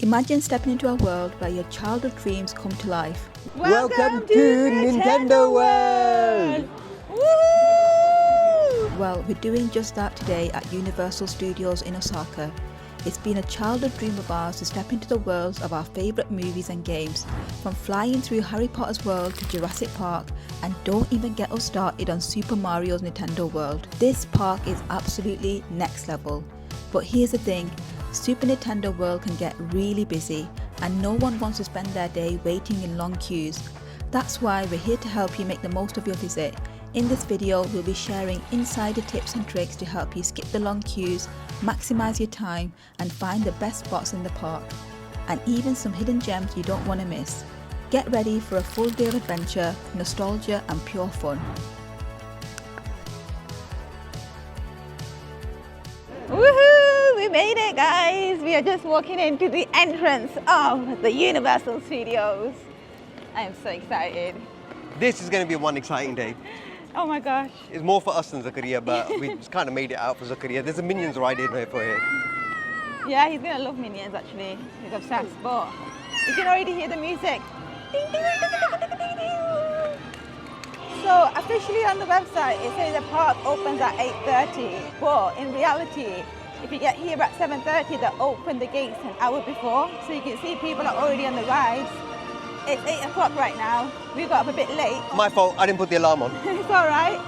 Imagine stepping into a world where your childhood dreams come to life. Welcome to Nintendo World! Woo! Well, we're doing just that today at Universal Studios in Osaka. It's been a childhood dream of ours to step into the worlds of our favourite movies and games, from flying through Harry Potter's world to Jurassic Park, and don't even get us started on Super Mario's Nintendo World. This park is absolutely next level. But here's the thing, Super Nintendo World can get really busy and no one wants to spend their day waiting in long queues. That's why we're here to help you make the most of your visit. In this video, we'll be sharing insider tips and tricks to help you skip the long queues, maximize your time and find the best spots in the park. And even some hidden gems you don't want to miss. Get ready for a full day of adventure, nostalgia and pure fun. Woohoo! We made it, guys! We are just walking into the entrance of the Universal Studios. I am so excited. This is going to be one exciting day. Oh my gosh. It's more for us than Zakaria, but we just kind of made it out for Zakaria. There's a Minions ride in here for him. Yeah, he's going to love Minions actually. He's obsessed, but you can already hear the music. Ding, ding, ding, ding, ding, ding, ding, ding. So officially on the website it says the park opens at 8:30, but in reality if you get here at 7:30 they open the gates an hour before, so you can see people are already on the rides. It's 8 o'clock right now. We got up a bit late. My fault, I didn't put the alarm on. It's alright.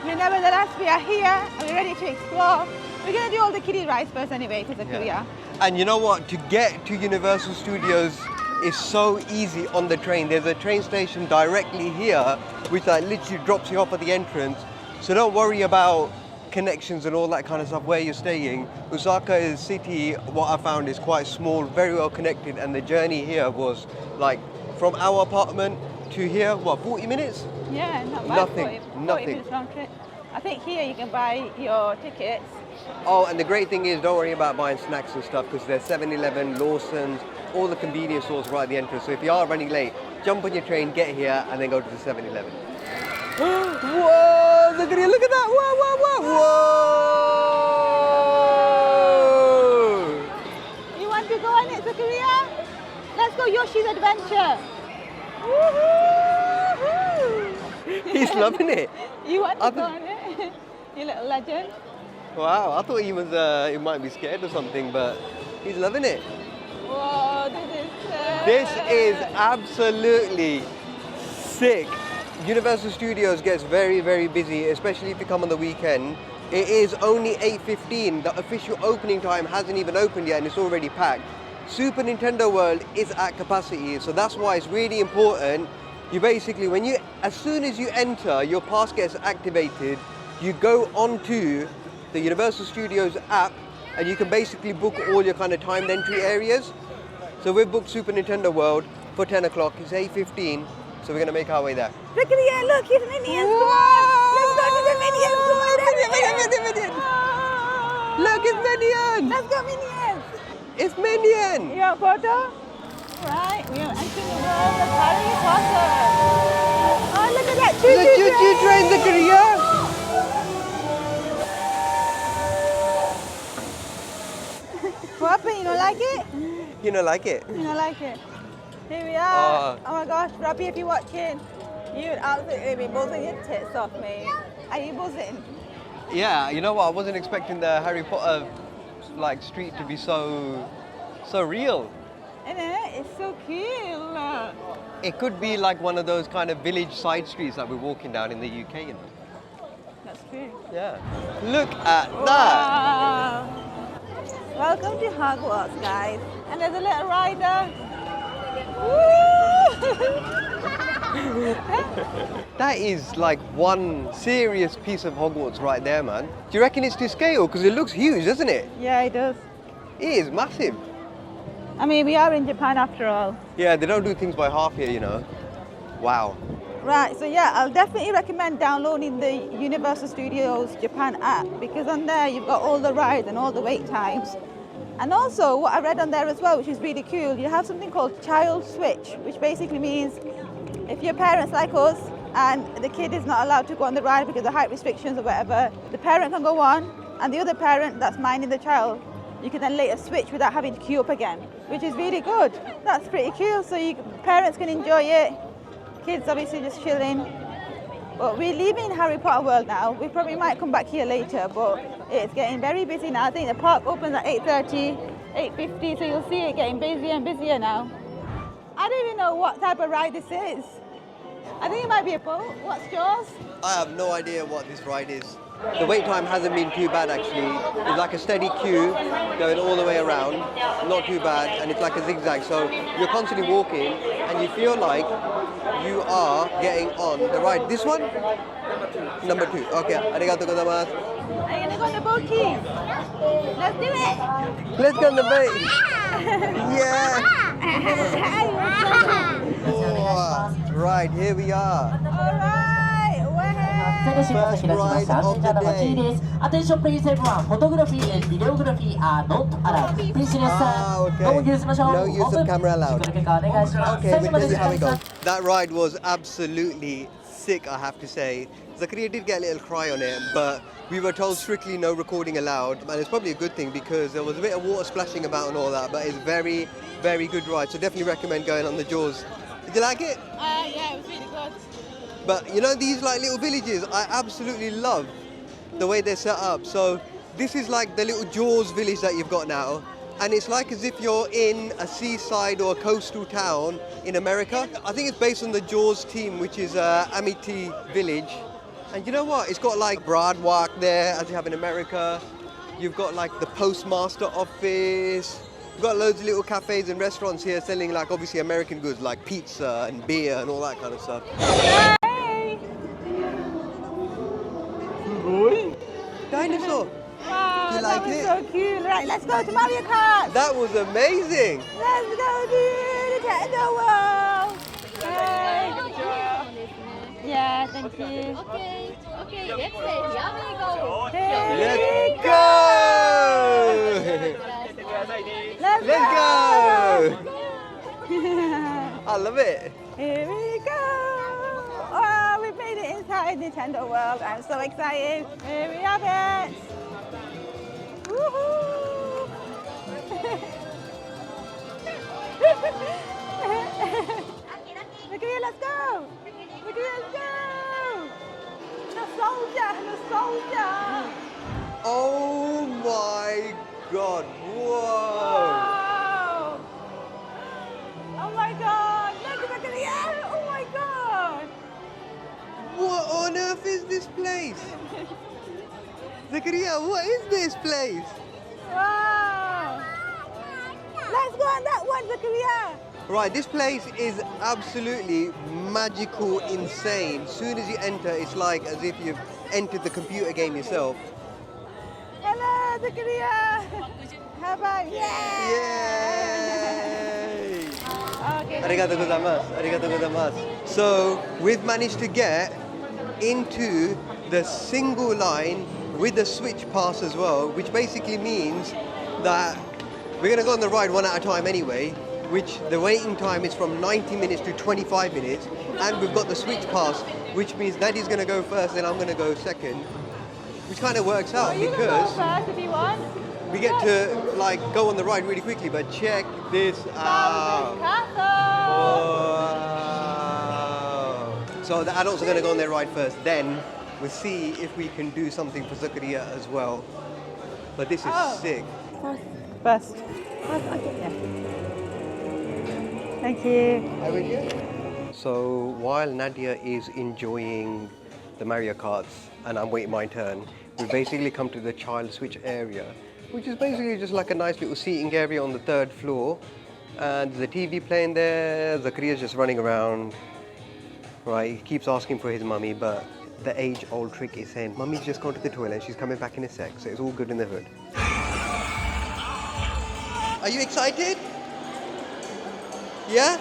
Nevertheless, we are here and we're ready to explore. We're going to do all the kiddie rides first anyway, because of Korea. And you know what? To get to Universal Studios is so easy on the train. There's a train station directly here, which like literally drops you off at the entrance. So don't worry about connections and all that kind of stuff where you're staying. Osaka city, what I found, is quite small, very well connected, and the journey here was like from our apartment to here, what, 40 minutes? Yeah, not bad. Nothing, 40 nothing. minutes round trip. I think here you can buy your tickets. Oh, and the great thing is, don't worry about buying snacks and stuff, because there's 7-Eleven, Lawson's, all the convenience stores right at the entrance. So if you are running late, jump on your train, get here, and then go to the 7-Eleven. Whoa, Zakaria, look at that! Whoa, whoa, whoa, whoa! You want to go on it, Zakaria? Let's go Yoshi's Adventure. Woohoo! He's loving it. You want to go on it? You little legend. Wow, I thought he was, he might be scared or something, but he's loving it. Whoa, this is sick. This is absolutely sick. Universal Studios gets very, very busy, especially if you come on the weekend. It is only 8:15. The official opening time hasn't even opened yet and it's already packed. Super Nintendo World is at capacity, so that's why it's really important. You basically, as soon as you enter, your pass gets activated, you go onto the Universal Studios app and you can basically book all your kind of timed entry areas. So we've booked Super Nintendo World for 10 o'clock, it's 8:15, so we're going to make our way there. Zakaria, look, it's Minions. Come on. Let's go to the Minions. Come on, Minion. Look, it's Minion. Let's go Minions. It's Minion. You want a photo? Right, we are entering the world of Harry Potter. Oh, look at that choo-choo train, Zakaria. What happened? You don't like it? You don't like it? You don't like it? Here we are. Oh my gosh, Robbie, if you're watching, you would absolutely be buzzing your tits off me. Are you buzzing? Yeah, you know what? I wasn't expecting the Harry Potter street to be so real. Isn't it? It's so cool. It could be like one of those kind of village side streets that we're walking down in the UK, you know. That's true. Yeah. Look at that. Wow. Welcome to Hogwarts, guys. And there's a little rider. That is like one serious piece of Hogwarts right there, man. Do you reckon it's to scale? Because it looks huge, doesn't it? Yeah, it does. It is massive. I mean, we are in Japan after all. Yeah, they don't do things by half here, you know. Wow. Right, so yeah, I'll definitely recommend downloading the Universal Studios Japan app, because on there you've got all the rides and all the wait times. And also, what I read on there as well, which is really cool, you have something called Child Switch, which basically means if your parents like us and the kid is not allowed to go on the ride because of height restrictions or whatever, the parent can go on and the other parent that's minding the child you can then later switch without having to queue up again, which is really good. That's pretty cool. So parents can enjoy it. Kids obviously just chilling. But we're leaving Harry Potter World now. We probably might come back here later, but it's getting very busy now. I think the park opens at 8:30, 8:50, so you'll see it getting busier and busier now. I don't even know what type of ride this is. I think it might be a boat. What's yours? I have no idea what this ride is. The wait time hasn't been too bad actually. It's like a steady queue going all the way around, not too bad, and it's like a zigzag. So you're constantly walking and you feel like you are getting on the ride. This one? Number 2. Okay, arigatou gozaimasu. Are you gonna go on the boat, Keith? Let's do it! Let's go on the boat. Yeah. Oh, right, here we are. Alright, we're First ride of the day. Attention please everyone, photography and videography are not allowed. Please Okay. No use of camera allowed. Okay, we'll tell you how we go. That ride was absolutely sick, I have to say. Zakaria did get a little cry on it, but we were told strictly no recording allowed, and it's probably a good thing because there was a bit of water splashing about and all that, but it's very, very good ride, so definitely recommend going on the Jaws. Did you like it? yeah, it was really good. But you know these like little villages, I absolutely love the way they're set up. So this is like the little Jaws village that you've got now, and it's like as if you're in a seaside or a coastal town in America. I think it's based on the Jaws team, which is Amity Village. And you know what? It's got like Broadwalk there, as you have in America. You've got like the postmaster office. You've got loads of little cafes and restaurants here selling like obviously American goods like pizza and beer and all that kind of stuff. Hey! Dinosaur. Wow, Do you like that was it? so cute. Right, let's go to Mario Kart. That was amazing. Let's go to Nintendo World. Hey. Yeah, thank you. Okay, let's say here we go. Hey. Let's go! Let's Let's go. go! I love it. Here we go. Oh, we've made it inside Nintendo World. I'm so excited. Here we have it. Woohoo! Look at you, let's go. Look at you, let's go. Nostalgia. Oh my god, whoa! Wow. Oh my god, look at the air. Oh my god. What on earth is this place? Zakaria, what is this place? Wow. Let's go on that one, Zakaria. Right, this place is absolutely magical, insane. As soon as you enter, it's like as if you've entered the computer game yourself. Hello, Zakaria. How about you? Yay! Okay. Arigatou gozaimasu. Arigatou gozaimasu. So we've managed to get into the single line with the switch pass as well, which basically means that we're going to go on the ride one at a time anyway, which the waiting time is from 90 minutes to 25 minutes, and we've got the switch pass, which means Daddy's going to go first and I'm going to go second, which kind of works out You can go because first if you want. we get to like go on the ride really quickly. But check this out. Castle. Wow. So the adults are going to go on their ride first, then we'll see if we can do something for Zakaria as well. But this is sick. First. Yeah. Thank you. Are we good? So while Nadia is enjoying the Mario Karts and I'm waiting my turn, we basically come to the child switch area, which is basically just like a nice little seating area on the 3rd floor. And there's a TV playing there, Zakaria's just running around. Right, he keeps asking for his mummy, but the age-old trick is saying, Mummy's just gone to the toilet, she's coming back in a sec, so it's all good in the hood. Are you excited? Yeah?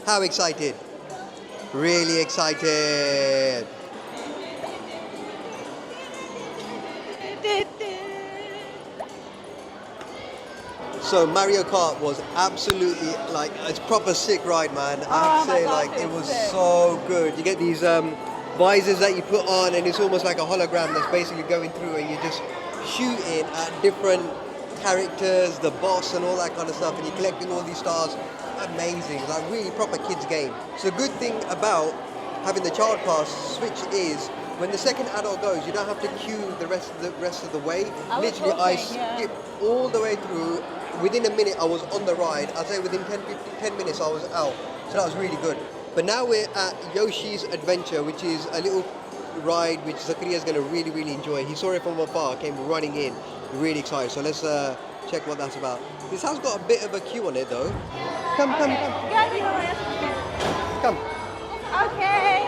How excited? Really excited. So Mario Kart was absolutely like, it's proper sick ride, man. I have to say, like, it was so good. You get these visors that you put on and it's almost like a hologram that's basically going through and you're just shooting at different characters, the boss and all that kind of stuff, and you're collecting all these stars. Amazing, like really proper kids game. So the good thing about having the child pass switch is when the second adult goes, you don't have to queue the rest of the way. Literally, I skipped all the way through. Within a minute, I was on the ride. I'd say within 10 minutes, I was out. So that was really good. But now we're at Yoshi's Adventure, which is a little ride which Zakaria's going to really, really enjoy. He saw it from afar, came running in, really excited. So let's check what that's about. This house got a bit of a queue on it though. Come. Come. Okay.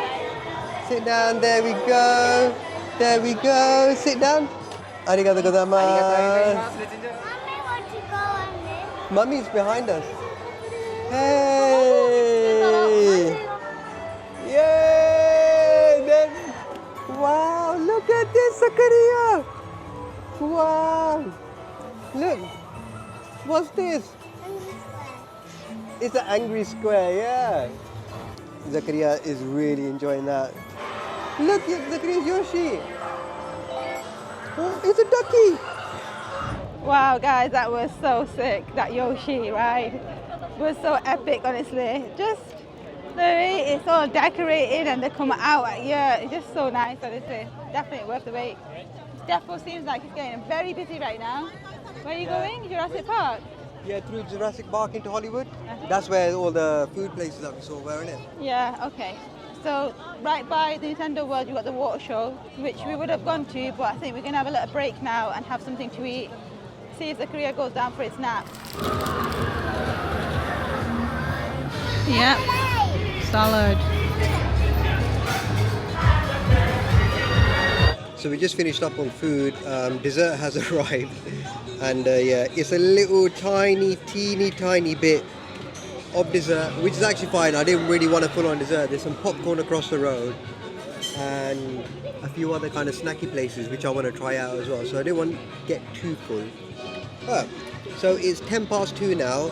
Sit down, there we go. There we go. Sit down. Arigatou gozaimasu. Mummy's behind us. Hey! Yay! Wow, look at this, Zakaria! Wow! Look! What's this? It's an angry square, yeah. Zakaria is really enjoying that. Look, Zakaria's Yoshi! Oh, it's a ducky! Wow, guys, that was so sick. That Yoshi ride was so epic, honestly. Just the way it's all decorated and they come out at you. It's just so nice, honestly. Definitely worth the wait. Defo seems like it's getting very busy right now. Where are you going? Jurassic Park? Yeah, through Jurassic Park into Hollywood. That's where all the food places that we saw were, isn't it? Yeah, okay. So right by the Nintendo World, you've got the water show, which we would have gone to, but I think we're going to have a little break now and have something to eat. See if Zakaria goes down for its nap. Yep. Salad. So we just finished up on food. Dessert has arrived, and yeah, it's a little teeny tiny bit of dessert, which is actually fine. I didn't really want a full-on dessert. There's some popcorn across the road, and a few other kind of snacky places which I want to try out as well. So I didn't want to get too full. So it's 2:10 now.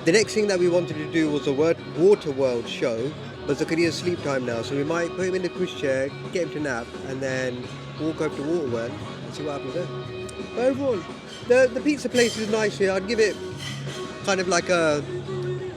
The next thing that we wanted to do was the Water World show, but Zakaria's sleep time now, so we might put him in the cruise chair, get him to nap, and then walk over to Water World and see what happens there. But overall, the pizza place is nice here. I'd give it kind of like a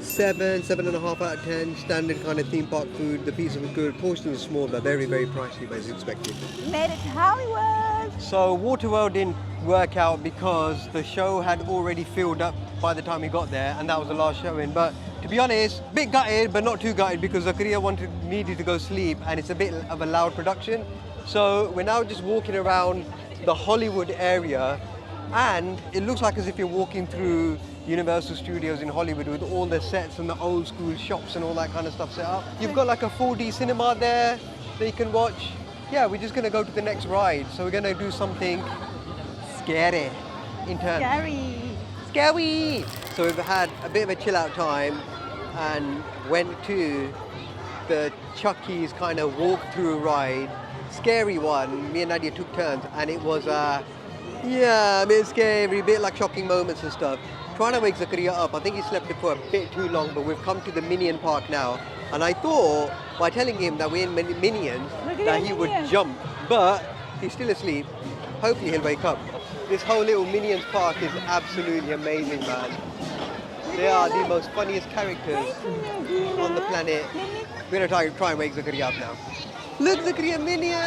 7.5 out of 10. Standard kind of theme park food. The pizza was good. Portion was small, but very, very pricey, but as expected. Made it to Hollywood. So Waterworld didn't work out because the show had already filled up by the time we got there, and that was the last showing. But to be honest, bit gutted, but not too gutted, because Zakaria needed to go sleep, and it's a bit of a loud production. So we're now just walking around the Hollywood area, and it looks like as if you're walking through Universal Studios in Hollywood with all the sets and the old school shops and all that kind of stuff set up. You've got like a 4D cinema there that you can watch. Yeah, we're just going to go to the next ride. So we're going to do something scary in turn. Scary! So we've had a bit of a chill out time and went to the Chucky's kind of walk-through ride. Scary one. Me and Nadia took turns, and it was yeah, a bit scary, a bit like shocking moments and stuff. Trying to wake Zakaria up. I think he slept for a bit too long, but we've come to the Minion Park now. And I thought, by telling him that we're in Minions, that he would jump, but he's still asleep. Hopefully he'll wake up. This whole little Minions Park is absolutely amazing, man. They are the most funniest characters on the planet. We're going to try and wake Zakaria up now. Look, Zakaria, Minion!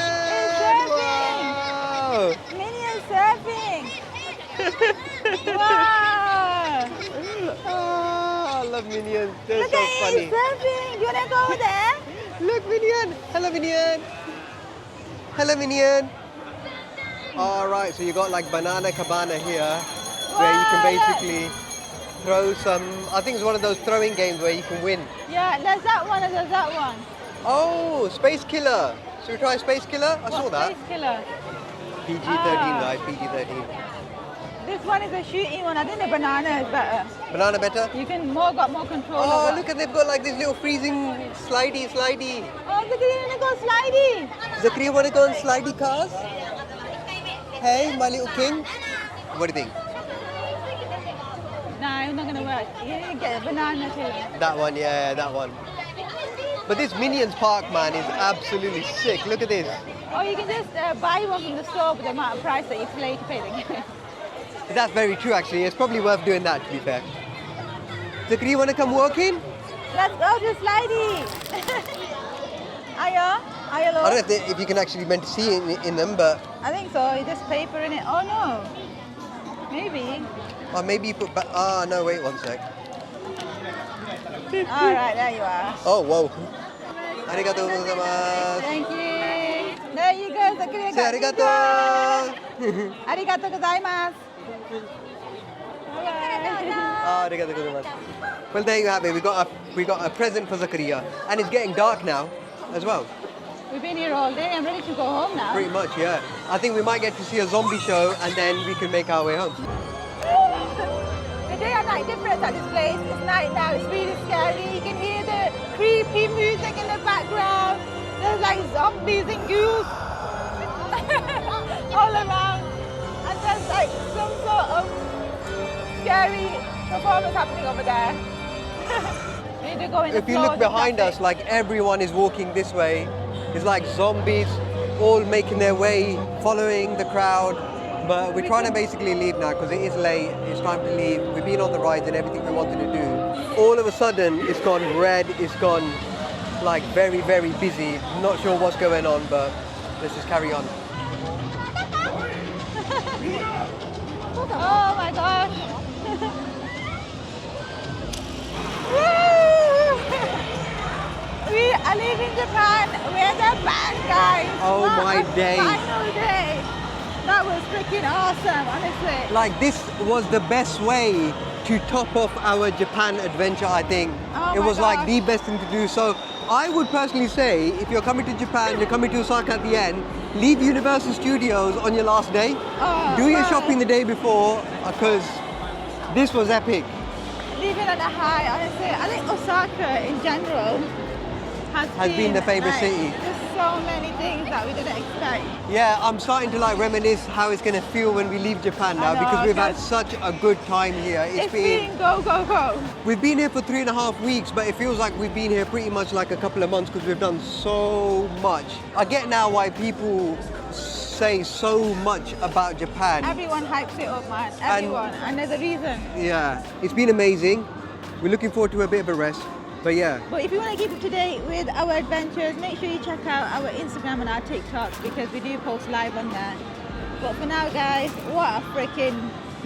Wow! Minion surfing! Wow! Oh, I love Minions. They're Look so at funny. it, surfing! You wanna go there? Look, Minion! Hello, Minion! Hello, Minion! Alright, so you got like Banana Cabana here, where you can basically throw some, I think it's one of those throwing games where you can win. Yeah, there's that one and there's that one. Oh, Space Killer! Should we try Space Killer? I saw that. Space Killer. PG-13, guys, PG-13. This one is a shooting one. I think the banana is better. Banana better? You can got more control Oh, over. look at, they've got like this little freezing slidey. Oh, Zakaria wanna go sliding. Zakaria wanna go on slidey cars? Hey, my little king. What do you think? Nah, it's not gonna work. You need to get a banana too. That one, yeah, that one. But this Minions Park, man, is absolutely sick. Look at this. Or you can just buy one from the store with the amount of price that you pay to pay the game. That's very true, actually. It's probably worth doing that, to be fair. Zakri, you want to come walking? Let's go to slidey. Ayo, I don't know if you can actually meant to see in them, but... I think so. It's just paper in it. Oh no. Maybe. Or maybe you put back... Ah, no, wait one sec. All right, there you are. Oh, whoa. Arigatou gozaimasu. Thank you. There you go, Zakri. Say arigato. Arigatou gozaimasu. Ah, arigatou gozaimasu. Well, there you have it. We got a present for Zakaria, and it's getting dark now, as well. We've been here all day. I'm ready to go home now. Pretty much, yeah. I think we might get to see a zombie show, and then we can make our way home. The day and night difference at this place. It's night now. It's really scary. You can hear the creepy music in the background. There's like zombies and ghouls all around, and there's like some sort of scary performance happening over there. We need to go in the If you flow look of the behind traffic. us, like everyone is walking this way. It's like zombies all making their way, following the crowd. But we're trying to basically leave now because it is late. It's time to leave. We've been on the rides and everything we wanted to do. All of a sudden, it's gone red. It's gone like very, very busy. Not sure what's going on, but let's just carry on. Oh my gosh. We are leaving Japan. We're the bad guys. Oh What my a days. Final day. That was freaking awesome, honestly. Like this was the best way to top off our Japan adventure, I think. Oh It my was like gosh. the best thing to do. So I would personally say, if you're coming to Japan, you're coming to Osaka at the end, leave Universal Studios on your last day. Oh, Do your wow. shopping the day before, because this was epic. Leaving at a high, honestly. I think Osaka in general has been the favourite like, city. There's so many things that we didn't expect. Yeah, I'm starting to like reminisce how it's gonna feel when we leave Japan now, I know, because we've had because such a good time here. It's been go, go, go. We've been here for 3.5 weeks, but it feels like we've been here pretty much like a couple of months because we've done so much. I get now why people say so much about Japan. Everyone hypes it up, man. Everyone. And there's a reason. Yeah, it's been amazing. We're looking forward to a bit of a rest, but yeah. But if you want to keep up to date with our adventures, make sure you check out our Instagram and our TikTok because we do post live on there. But for now, guys, what a freaking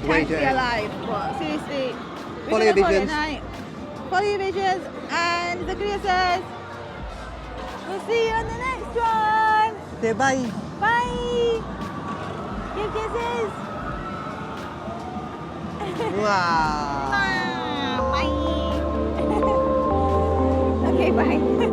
time to be alive. But seriously, we're Follow your gonna call it a visions. night. Follow your visions. And Zakaria says, we'll see you on the next one. Say bye. Bye. Give kisses. Wow. Bye. Okay, bye.